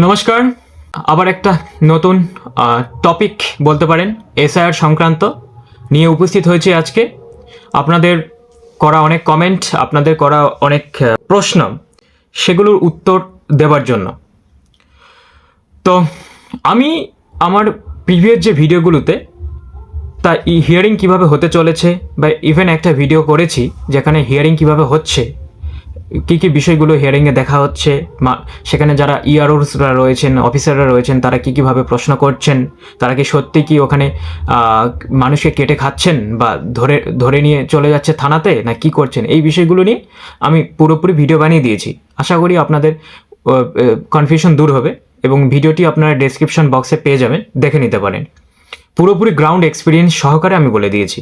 নমস্কার। আবার একটা নতুন টপিক বলতে পারেন এসআইআর সংক্রান্ত নিয়ে উপস্থিত হয়েছে আজকে। আপনাদের করা অনেক কমেন্ট, আপনাদের করা অনেক প্রশ্ন, সেগুলোর উত্তর দেওয়ার জন্য। তো আমি আমার প্রিভিয়াস যে ভিডিওগুলোতে তা হিয়ারিং কিভাবে হতে চলেছে বা ইভেন একটা ভিডিও করেছি যেখানে হিয়ারিং কিভাবে হচ্ছে, কী কী বিষয়গুলো হিয়ারিংয়ে দেখা হচ্ছে, সেখানে যারা ইআরওসরা রয়েছেন, অফিসাররা রয়েছেন, তারা কীভাবে প্রশ্ন করছেন, তারা কি সত্যি কি ওখানে মানুষকে কেটে খাচ্ছেন বা ধরে ধরে নিয়ে চলে যাচ্ছে থানাতে, না কি করছেন, এই বিষয়গুলো নিয়ে আমি পুরোপুরি ভিডিও বানিয়ে দিয়েছি। আশা করি আপনাদের কনফিউশন দূর হবে এবং ভিডিওটি আপনারা ডেসক্রিপশন বক্সে পেয়ে যাবেন, দেখে নিতে পারেন। পুরোপুরি গ্রাউন্ড এক্সপিরিয়েন্স সহকারে আমি বলে দিয়েছি।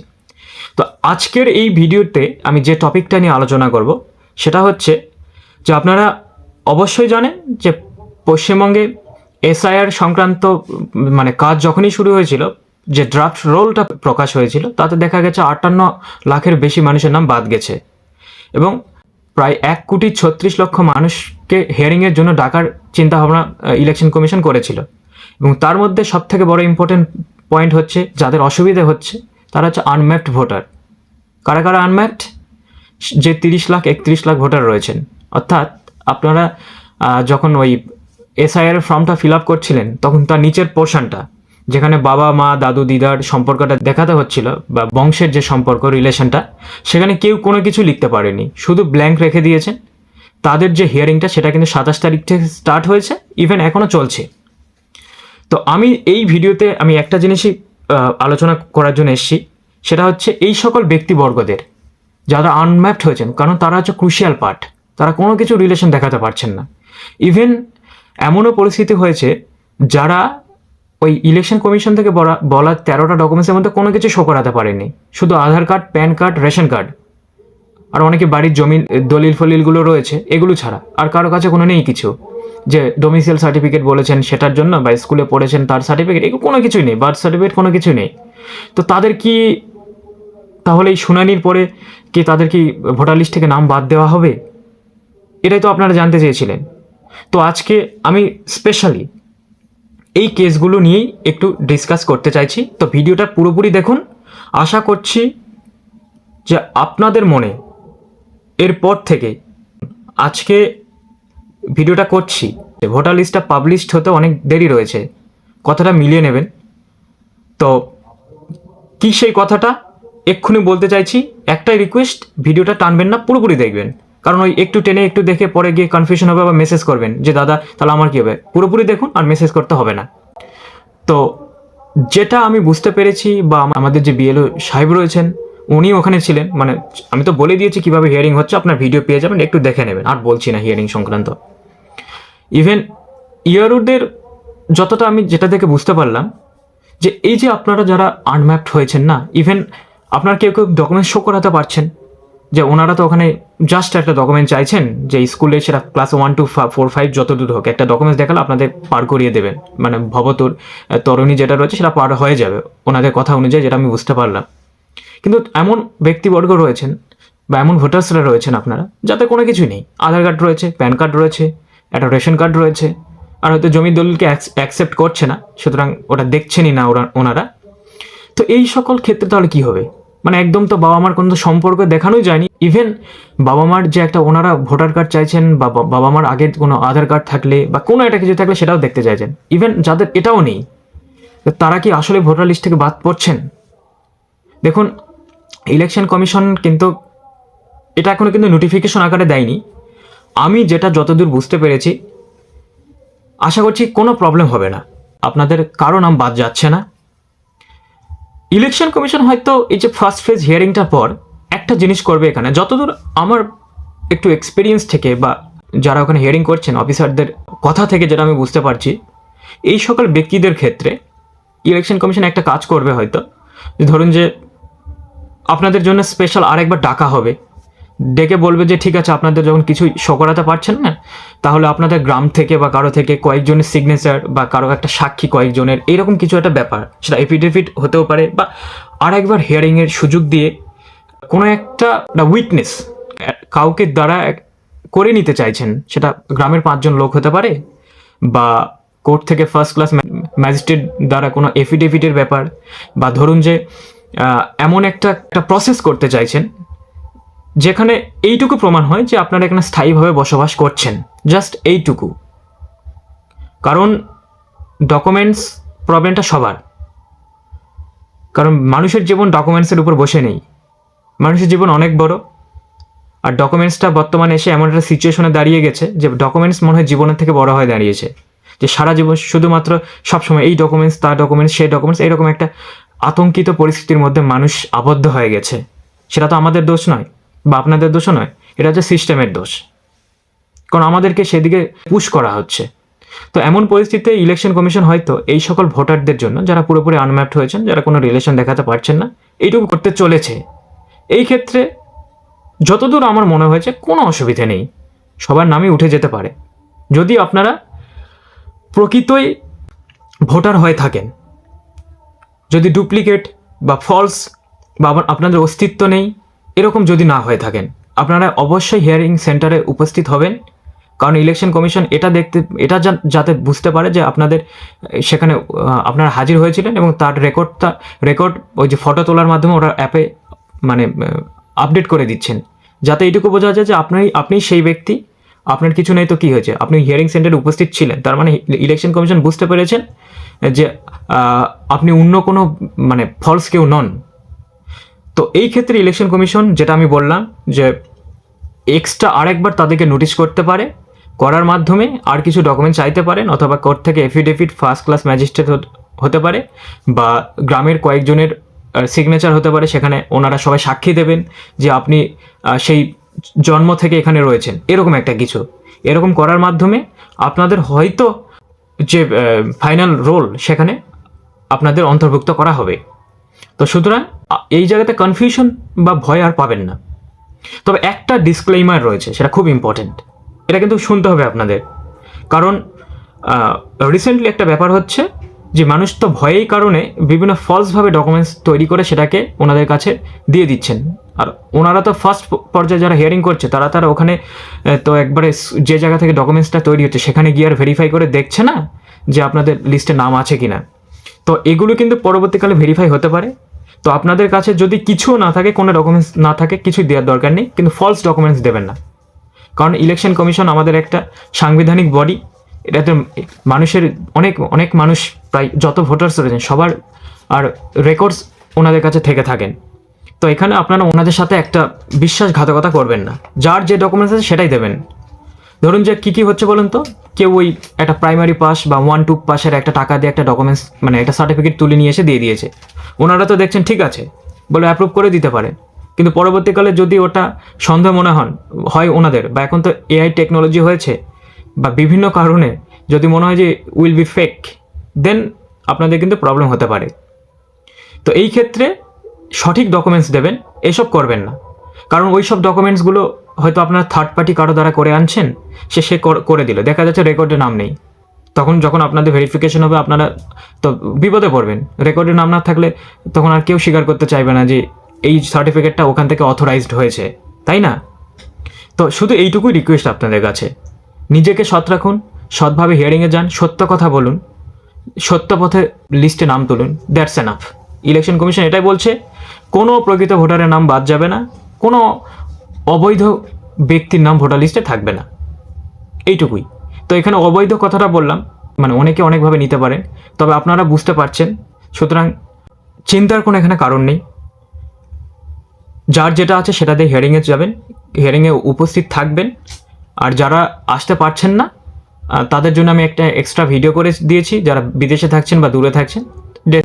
তো আজকের এই ভিডিওতে আমি যে টপিকটা নিয়ে আলোচনা করব সেটা হচ্ছে যে আপনারা অবশ্যই জানেন যে পশ্চিমবঙ্গে এসআইআর সংক্রান্ত কাজ যখনই শুরু হয়েছিল, যে ড্রাফট রোলটা প্রকাশ হয়েছিল, তাতে দেখা গেছে 58 লাখের বেশি মানুষের নাম বাদ গেছে এবং প্রায় 1,36,00,000 মানুষকে হিয়ারিংয়ের জন্য ডাকার চিন্তাভাবনা ইলেকশন কমিশন করেছিল। এবং তার মধ্যে সবথেকে বড় ইম্পর্টেন্ট পয়েন্ট হচ্ছে যাদের অসুবিধা হচ্ছে তারা হচ্ছে আনম্যাপড ভোটার। কারা কারা আনম্যাপড? যে 30,31,00,000 ভোটার রয়েছেন। অর্থাৎ আপনারা যখন ওই এসআইআর ফর্মটা ফিল আপ করছিলেন তখন তার নিচের পোর্শনটা যেখানে বাবা মা দাদু দিদার সম্পর্কটা দেখাতে হচ্ছিল বা বংশের যে সম্পর্ক রিলেশনটা, সেখানে কেউ কোনো কিছু লিখতে পারেনি, শুধু ব্ল্যাঙ্ক রেখে দিয়েছেন। তাদের যে হিয়ারিংটা সেটা কিন্তু 27 তারিখ থেকে স্টার্ট হয়েছে, ইভেন এখনও চলছে। তো আমি এই ভিডিওতে আমি একটা জিনিসই আলোচনা করার জন্য এসেছি, সেটা হচ্ছে এই সকল ব্যক্তিবর্গদের যারা আনম্যাপড হয়েছেন, কারণ তারা হচ্ছে ক্রুশিয়াল পার্ট, তারা কোনো কিছু রিলেশন দেখাতে পারছেন না। ইভেন এমনও পরিস্থিতি হয়েছে যারা ওই ইলেকশন কমিশন থেকে বলা 13টা ডকুমেন্টসের মধ্যে কোনো কিছু শো করাতে পারেনি, শুধু Aadhaar card, PAN card, ration card আর অনেকে বাড়ির জমির দলিল ফলিলগুলো রয়েছে, এগুলো ছাড়া আর কারো কাছে কোনো নেই কিছু। যে ডোমিসাইল সার্টিফিকেট বলেছেন সেটার জন্য বা স্কুলে পড়েছেন তার সার্টিফিকেট, এগুলো কোনো কিছুই নেই, বার্থ সার্টিফিকেট কোনো কিছু নেই। তো তাদের কি তাহলে এই শুনানির পরে কি তাদের কি ভোটার লিস্ট থেকে নাম বাদ দেওয়া হবে? এটাই তো আপনারা জানতে চেয়েছিলেন। তো আজকে আমি স্পেশালি এই কেসগুলো নিয়েই একটু ডিসকাস করতে চাইছি। তো ভিডিওটা পুরোপুরি দেখুন। আশা করছি যে আপনাদের মনে এরপর থেকে, আজকে ভিডিওটা করছি, ভোটার লিস্টটা পাবলিশড হতে অনেক দেরি রয়েছে, কথাটা মিলিয়ে নেবেন। তো কি সেই কথাটা এক্ষুনি বলতে চাইছি। একটাই রিকোয়েস্ট, ভিডিওটা টানবেন না, পুরোপুরি দেখবেন, কারণ ওই একটু টেনে একটু দেখে পরে গিয়ে কনফিউশন হবে বা মেসেজ করবেন যে দাদা তাহলে আমার কী হবে। পুরোপুরি দেখুন আর মেসেজ করতে হবে না। তো যেটা আমি বুঝতে পেরেছি বা আমাদের যে বিএলও সাহেব রয়েছেন উনি ওখানে ছিলেন, আমি তো বলে দিয়েছি কীভাবে হিয়ারিং হচ্ছে, আপনার ভিডিও পেয়ে যাবেন, একটু দেখে নেবেন, আর বলছি না হিয়ারিং সংক্রান্ত। ইভেন ইয়ারুদের যতটা আমি যেটা থেকে বুঝতে পারলাম যে এই যে আপনারা যারা আনম্যাপড হয়েছেন না, ইভেন আপনারা কেউ কেউ ডকুমেন্টস শো করাতে পারছেন, যে ওনারা তো ওখানে জাস্ট একটা ডকুমেন্ট চাইছেন, যে স্কুলে সেটা ক্লাস 1 to 4, 5 যত দূর হোক একটা ডকুমেন্টস দেখালে আপনাদের পার করিয়ে দেবেন, ভবতর তরুণী যেটা রয়েছে সেটা পার হয়ে যাবে ওনাদের কথা অনুযায়ী, যেটা আমি বুঝতে পারলাম। কিন্তু এমন ব্যক্তিবর্গ রয়েছেন বা এমন ভোটার্সরা রয়েছেন আপনারা যাতে কোনো কিছুই নেই, আধার কার্ড রয়েছে, প্যান কার্ড রয়েছে, একটা রেশন কার্ড রয়েছে, আর হয়তো জমির দলিলকে অ্যাকসেপ্ট করছে না, সুতরাং ওটা দেখছেনই না ওনারা। তো এই সকল ক্ষেত্রে তাহলে কী হবে? একদম তো বাবা মার কোনো সম্পর্ক দেখানোই যায়নি। ইভেন বাবা মার যে একটা ওনারা ভোটার কার্ড চাইছেন বা বাবা মার আগের কোনো আধার কার্ড থাকলে বা কোনো একটা কিছু থাকলে সেটাও দেখতে চাইছেন। ইভেন যাদের এটাও নেই তারা কি আসলে ভোটার লিস্ট থেকে বাদ পড়ছেন? দেখুন, ইলেকশন কমিশন কিন্তু এটা এখনো কিন্তু নোটিফিকেশন আকারে দেয়নি। আমি যেটা যতদূর বুঝতে পেরেছি, আশা করছি কোনো প্রবলেম হবে না, আপনাদের কারো নাম বাদ যাচ্ছে না। ইলেকশন কমিশন হয়তো এই যে ফার্স্ট ফেজ হিয়ারিংটার পর একটা জিনিস করবে এখানে, যতদূর আমার একটু এক্সপিরিয়েন্স থেকে বা যারা ওখানে হিয়ারিং করছেন অফিসারদের কথা থেকে যেটা আমি বুঝতে পারছি, এই সকল ব্যক্তিদের ক্ষেত্রে ইলেকশন কমিশন একটা কাজ করবে হয়তো, যে ধরুন যে আপনাদের জন্য স্পেশাল আরেকবার ডাকা হবে, ডেকে বলবে যে ঠিক আছে আপনাদের যখন কিছুই শো করাতে পারছেন না, তাহলে আপনাদের গ্রাম থেকে বা কারো থেকে কয়েকজনের সিগনেচার বা কারো একটা সাক্ষী কয়েকজনের, এরকম কিছু একটা ব্যাপার, সেটা এফিডেভিট হতেও পারে, বা আরেকবার হিয়ারিংয়ের সুযোগ দিয়ে কোনো একটা উইটনেস কাউকে দ্বারা করে নিতে চাইছেন, সেটা গ্রামের 5 জন লোক হতে পারে বা কোর্ট থেকে ফার্স্ট ক্লাস ম্যাজিস্ট্রেট দ্বারা কোনো এফিডেভিটের ব্যাপার, বা ধরুন যে এমন একটা প্রসেস করতে চাইছেন যেখানে এইটুকু প্রমাণ হয় যে আপনারা এখানে স্থায়ীভাবে বসবাস করছেন, জাস্ট এইটুকু। কারণ ডকুমেন্টস প্রবলেমটা সবার, কারণ মানুষের জীবন ডকুমেন্টসের উপর বসে নেই, মানুষের জীবন অনেক বড়। আর ডকুমেন্টসটা বর্তমানে এসে এমন একটা সিচুয়েশনে দাঁড়িয়ে গেছে যে ডকুমেন্টস মনে হয় জীবনের থেকে বড় হয়ে দাঁড়িয়েছে, যে সারা জীবন শুধুমাত্র সবসময় এই ডকুমেন্টস, তার ডকুমেন্টস, সেই ডকুমেন্টস, এইরকম একটা আতঙ্কিত পরিস্থিতির মধ্যে মানুষ আবদ্ধ হয়ে গেছে। সেটা তো আমাদের দোষ নয় বা আপনাদের দোষও নয়, এটা হচ্ছে সিস্টেমের দোষ, কারণ আমাদেরকে সেদিকে পুশ করা হচ্ছে। তো এমন পরিস্থিতিতে ইলেকশন কমিশন হয়তো এই সকল ভোটারদের জন্য যারা পুরোপুরি আনম্যাপড হয়েছেন, যারা কোনো রিলেশন দেখাতে পারছেন না, এইটুকু করতে চলেছে। এই ক্ষেত্রে যতদূর আমার মনে হয়েছে কোনো অসুবিধে নেই, সবার নামই উঠে যেতে পারে। যদি আপনারা প্রকৃতই ভোটার হয়ে থাকেন, যদি ডুপ্লিকেট বা ফলস বা আপনাদের অস্তিত্ব নেই এরকম যদি না হয়ে থাকেন, আপনারা অবশ্যই হিয়ারিং সেন্টারে উপস্থিত হবেন। কারণ ইলেকশন কমিশন এটা যাতে বুঝতে পারে যে আপনাদের সেখানে আপনারা হাজির হয়েছিলেন, এবং তার রেকর্ড ওই যে ফটো তোলার মাধ্যমে ওরা অ্যাপে মানে আপডেট করে দিচ্ছেন, যাতে এইটুকু বোঝা যায় যে আপনি সেই ব্যক্তি, আপনার কিছু নেই তো কী হয়েছে, আপনি হিয়ারিং সেন্টারে উপস্থিত ছিলেন। তার মানে ইলেকশন কমিশন বুঝতে পেরেছেন যে আপনি অন্য কোনো মানে ফলস কেউ নন। তো এই ক্ষেত্রে ইলেকশন কমিশন, যেটা আমি বললাম, যে এক্সট্রা আরেকবার তাদেরকে নোটিশ করতে পারে, করার মাধ্যমে আর কিছু ডকুমেন্ট চাইতে পারেন, অথবা কোর্ট থেকে এফিডেভিট, ফার্স্ট ক্লাস ম্যাজিস্ট্রেট হতে পারে, বা গ্রামের কয়েকজনের সিগনেচার হতে পারে, সেখানে ওনারা সবাই সাক্ষী দেবেন যে আপনি সেই জন্ম থেকে এখানে রয়েছেন, এরকম একটা কিছু। এরকম করার মাধ্যমে আপনাদের হয়তো যে ফাইনাল রোল সেখানে আপনাদের অন্তর্ভুক্ত করা হবে। তো সুতরাং এই জায়গাতে কনফিউশন বা ভয় আর পাবেন না। তবে একটা ডিসক্লেইমার রয়েছে, সেটা খুব ইম্পর্টেন্ট, এটা কিন্তু শুনতে হবে আপনাদের। কারণ রিসেন্টলি একটা ব্যাপার হচ্ছে যে মানুষ তো ভয়ের কারণে বিভিন্ন ফলসভাবে ডকুমেন্টস তৈরি করে সেটাকে ওনাদের কাছে দিয়ে দিচ্ছেন। আর ওনারা তো ফার্স্ট পর্যায়ে যারা হিয়ারিং করছে তারা ওখানে তো একবারে যে জায়গা থেকে ডকুমেন্টসটা তৈরি হচ্ছে সেখানে গিয়ে আর ভেরিফাই করে দেখছে না যে আপনাদের লিস্টে নাম আছে কিনা। তো এগুলো কিন্তু পরবর্তীকালে ভেরিফাই হতে পারে। তো আপনাদের কাছে যদি কিছু না থাকে, কোনো ডকুমেন্টস না থাকে, কিছু দেওয়ার দরকার নেই, কিন্তু ফলস ডকুমেন্টস দেবেন না। কারণ ইলেকশন কমিশন আমাদের একটা সাংবিধানিক বডি, এটাতে মানুষের অনেক মানুষ, প্রায় যত ভোটার্স রয়েছেন সবার আর রেকর্ডস ওনাদের কাছে থেকে থাকেন। তো এখানে আপনারা ওনাদের সাথে একটা বিশ্বাসঘাতকতা করবেন না, যার যে ডকুমেন্টস আছে সেটাই দেবেন। ধরুন যে কী হচ্ছে বলুন তো, কেউ ওই একটা প্রাইমারি পাস বা 1-2 পাসের একটা টাকা দিয়ে একটা ডকুমেন্টস মানে একটা সার্টিফিকেট তুলে নিয়ে এসে দিয়ে দিয়েছে, ওনারা তো দেখছেন ঠিক আছে বলে অ্যাপ্রুভ করে দিতে পারে, কিন্তু পরবর্তীকালে যদি ওটা সন্দেহ মনে হয় ওনাদের, বা এখন তো এআই টেকনোলজি হয়েছে, বা বিভিন্ন কারণে যদি মনে হয় যে উইল বি ফেক, দেন আপনাদের কিন্তু প্রবলেম হতে পারে। তো এই ক্ষেত্রে সঠিক ডকুমেন্টস দেবেন, এসব করবেন না। কারণ ওই সব ডকুমেন্টসগুলো হয়তো আপনার থার্ড পার্টি কারো দ্বারা করে আনছেন, সে করে দিল, দেখা যাচ্ছে রেকর্ডে নাম নেই। তখন যখন আপনাদের ভেরিফিকেশন হবে আপনারা তো বিপদে পড়বেন। রেকর্ডে নাম না থাকলে তখন আর কেউ স্বীকার করতে চাইবে না যে এই সার্টিফিকেটটা ওখান থেকে অথরাইজড হয়েছে, তাই না? তো শুধু এইটুকুই রিকোয়েস্ট আপনাদের কাছে, নিজেকে সৎ রাখুন, সৎভাবে হিয়ারিংয়ে যান, সত্য কথা বলুন, সত্য পথে লিস্টে নাম তুলুন, দ্যাটস এনাফ। ইলেকশন কমিশন এটাই বলছে, কোনো প্রকৃত ভোটারের নাম বাদ যাবে না, কোনো অবৈধ ব্যক্তির নাম ভোটার লিস্টে থাকবে না, এইটুকুই। তো এখানে অবৈধ কথাটা বললাম, মানে অনেকে অনেকভাবে নিতে পারেন, তবে আপনারা বুঝতে পারছেন, সুতরাং চিন্তার কোনো এখানে কারণ নেই। যার যেটা আছে সেটা দিয়ে হিয়ারিংয়ে যাবেন, হিয়ারিংয়ে উপস্থিত থাকবেন। আর যারা আসতে পারছেন না তাদের জন্য আমি একটা এক্সট্রা ভিডিও করে দিয়েছি, যারা বিদেশে থাকছেন বা দূরে থাকছেন,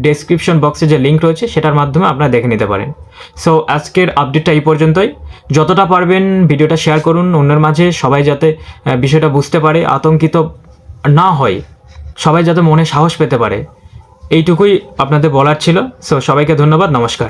ডেসক্রিপশন বক্সে যে লিঙ্ক রয়েছে সেটার মাধ্যমে আপনারা দেখে নিতে পারেন। সো আজকের আপডেটটা এই পর্যন্তই। যতটা পারবেন ভিডিওটা শেয়ার করুন অন্যের মাঝে, সবাই যাতে বিষয়টা বুঝতে পারে, আতঙ্কিত না হয়, সবাই যাতে মনে সাহস পেতে পারে, এইটুকুই আপনাদের বলার ছিল। সো সবাইকে ধন্যবাদ, নমস্কার।